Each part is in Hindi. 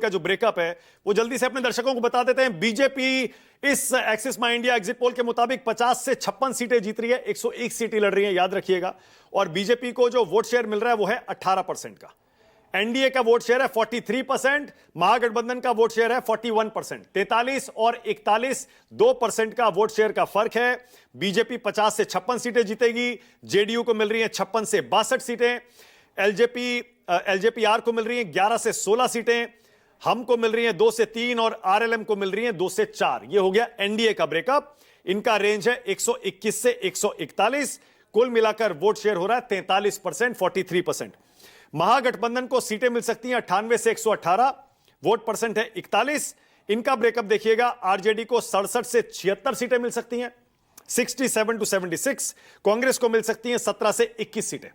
का जो ब्रेकअप है वो जल्दी से अपने दर्शकों को बता देते हैं। बीजेपी इस एक्सिस माई इंडिया एग्जिट पोल के मुताबिक 50 से 56 सीटें जीत रही है, 101 सीटें लड़ रही हैं, याद रखिएगा। और बीजेपी को जो वोट शेयर मिल रहा है वो है 18% का। एनडीए का वोट शेयर है 43%, महागठबंधन का वोट शेयर है 41%। 43 और 41 2% का वोट शेयर का फर्क है। बीजेपी 50 से 56 सीटें जीतेगी, जेडीयू को मिल रही है 56 से 62 सीटें, एलजेपीआर को मिल रही हैं 11 से 16 सीटें, हमको मिल रही हैं 2 से 3 और आरएलएम को मिल रही हैं 2 से 4। यह हो गया एनडीए का ब्रेकअप। इनका रेंज है 121 से 141। कुल मिलाकर वोट शेयर हो रहा है 43%, 43%। महागठबंधन को सीटें मिल सकती हैं 98 से 118, वोट परसेंट है 41। इनका ब्रेकअप देखिएगा, आरजेडी को 67 से 76 सीटें मिल सकती हैं, 67 टू 76। कांग्रेस को मिल सकती हैं 17 से 21 सीटें,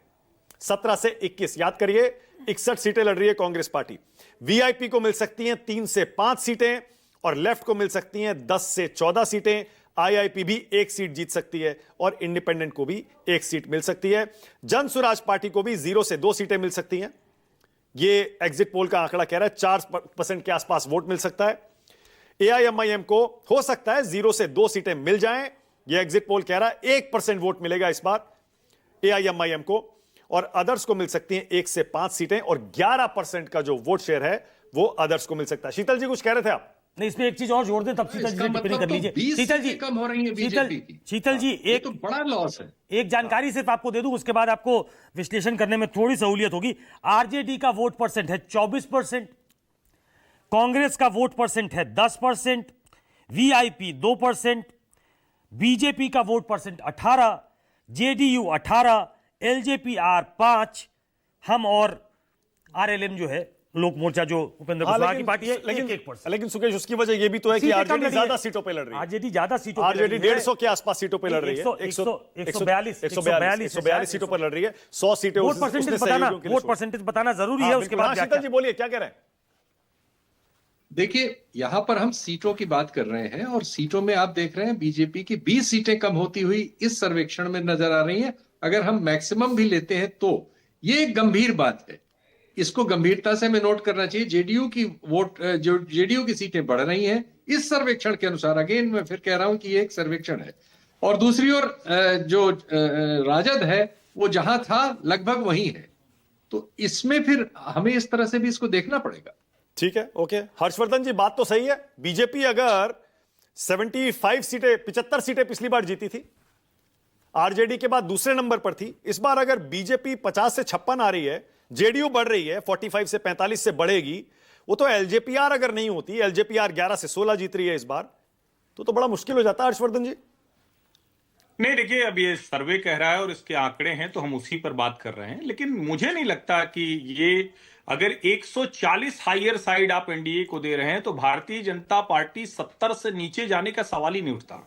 17 से 21, याद करिए 61 सीटें लड़ रही है कांग्रेस पार्टी। वीआईपी को मिल सकती हैं 3 से 5 सीटें और लेफ्ट को मिल सकती हैं 10 से 14 सीटें। आईआईपी भी 1 सीट जीत सकती है और इंडिपेंडेंट को भी 1 सीट मिल सकती है। जन स्वराज पार्टी को भी 0 से 2 सीटें मिल सकती हैं। यह एग्जिट पोल का आंकड़ा कह रहा है 4% के आसपास वोट मिल सकता है। एआईएमआईएम को हो सकता है 0 से 2 सीटें मिल जाएं। यह एग्जिट पोल कह रहा है 1% वोट मिलेगा इस बार एआईएमआईएम को, और अदर्स को मिल सकती हैं 1 से 5 सीटें, और 11% का जो वोट शेयर है वो अदर्स को मिल सकता है। शीतल जी कुछ कह रहे थे आप? नहीं, इसमें एक चीज और जोड़ दें तब शीतल जी टिप्पणी कर लीजिए। शीतल जी कम हो रही है बीजेपी की। शीतल जी एक तो बड़ा लॉस है। एक जानकारी सिर्फ आपको दे दूं, उसके बाद आपको विश्लेषण करने में थोड़ी सहूलियत होगी। आरजेडी का वोट परसेंट है 24%, कांग्रेस का वोट परसेंट है 10%, वीआईपी 2%, बीजेपी का वोट परसेंट 18%, जेडीयू 18%, एलजेपीआर 5%, हम और आरएलएम जो है लोक मोर्चा जो उपेंद्र कुशवाहा की पार्टी है, लेकिन 1%। लेकिन सुकेश उसकी वजह यह भी तो है कि आरजेडी ज्यादा सीटों पे लड़ रही है। आरजेडी ज्यादा सीटों पे आरजेडी 150 के आसपास सीटों पे लड़ रही है, 142 सीटों पर लड़ रही है। 100 सीटें वोट परसेंटेज बताना जरूरी है। उसके बाद शीतल जी बोलिए क्या कह रहे हैं? देखिए, यहां पर हम सीटों की बात कर रहे हैं और सीटों में आप देख रहे हैं बीजेपी की 20 सीटें कम होती हुई इस सर्वेक्षण में नजर आ रही हैं। अगर हम मैक्सिमम भी लेते हैं तो ये एक गंभीर बात है, इसको गंभीरता से हमें नोट करना चाहिए। जेडीयू की सीटें बढ़ रही हैं इस सर्वेक्षण के अनुसार। अगेन मैं फिर कह रहा हूं कि ये एक सर्वेक्षण है, और दूसरी ओर जो राजद है वो जहां था लगभग वहीं है। तो इसमें फिर हमें इस तरह से भी इसको देखना पड़ेगा। ठीक है, ओके। हर्षवर्धन जी बात तो सही है। बीजेपी अगर 75 सीटें 75 सीटें पिछली बार जीती थी, आरजेडी के बाद दूसरे नंबर पर थी। इस बार अगर बीजेपी 50 से 56 आ रही है, जेडीयू बढ़ रही है 45 से 45 से बढ़ेगी, वो तो एलजेपीआर अगर नहीं होती, एलजेपीआर 11 से 16 जीत रही है इस बार, तो बड़ा मुश्किल हो जाता है। हर्षवर्धन जी नहीं, देखिए अब ये सर्वे कह रहा है और इसके आंकड़े हैं तो हम उसी पर बात कर रहे हैं, लेकिन मुझे नहीं लगता कि ये अगर 140 हायर साइड आप एनडीए को दे रहे हैं तो भारतीय जनता पार्टी 70 से नीचे जाने का सवाल ही नहीं उठता।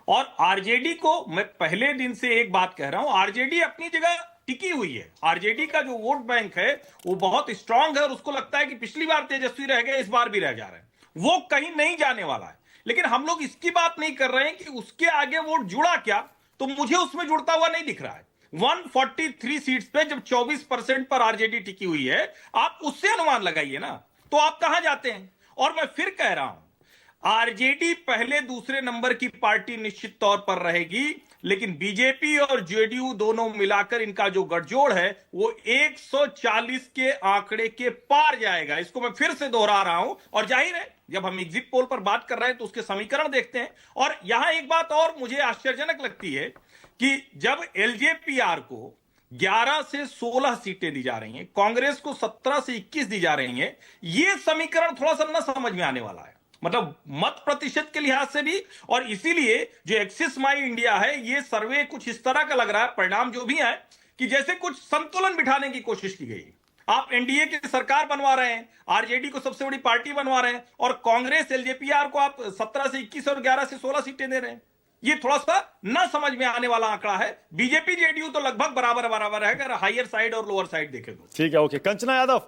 और आरजेडी को मैं पहले दिन से एक बात कह रहा हूं, आरजेडी अपनी जगह टिकी हुई है। आरजेडी का जो वोट बैंक है वो बहुत स्ट्रांग है और उसको लगता है कि पिछली बार तेजस्वी रह गए, इस बार भी रह जा रहे हैं, वो कहीं नहीं जाने वाला है। लेकिन हम लोग इसकी बात नहीं कर रहे हैं कि उसके आगे वोट जुड़ा क्या, तो मुझे उसमें जुड़ता हुआ नहीं दिख रहा है। 143 सीट्स पे जब 24% पर आरजेडी टिकी हुई है, आप उससे अनुमान लगाइए ना, तो आप कहां जाते हैं। और मैं फिर कह रहा हूं, आरजेडी पहले दूसरे नंबर की पार्टी निश्चित तौर पर रहेगी, लेकिन बीजेपी और जेडीयू दोनों मिलाकर इनका जो गठजोड़ है वो 140 के आंकड़े के पार जाएगा। इसको मैं फिर से दोहरा रहा हूं, और जाहिर है जब हम एग्जिट पोल पर बात कर रहे हैं तो उसके समीकरण देखते हैं। और यहां एक बात और मुझे आश्चर्यजनक लगती है कि जब एलजेपीआर को 11 से 16 सीटें दी जा रही हैं, कांग्रेस को 17 से 21 दी जा रही हैं, यह समीकरण थोड़ा सा न समझ में आने वाला है, मतलब मत प्रतिशत के लिहाज से भी। और इसीलिए जो एक्सिस माई इंडिया है, ये सर्वे कुछ इस तरह का लग रहा है, परिणाम जो भी है, कि जैसे कुछ संतुलन बिठाने की कोशिश की गई। आप एनडीए की सरकार बनवा रहे हैं, आरजेडी को सबसे बड़ी पार्टी बनवा रहे हैं, और कांग्रेस एलजेपीआर को आप 17 से 21 और 11 से 16 सीटें दे रहे हैं। ये थोड़ा सा ना समझ में आने वाला आंकड़ा है। बीजेपी जेडीयू तो लगभग बराबर बराबर है अगर हायर साइड और लोअर साइड देखें तो। ठीक है, ओके। कंचना यादव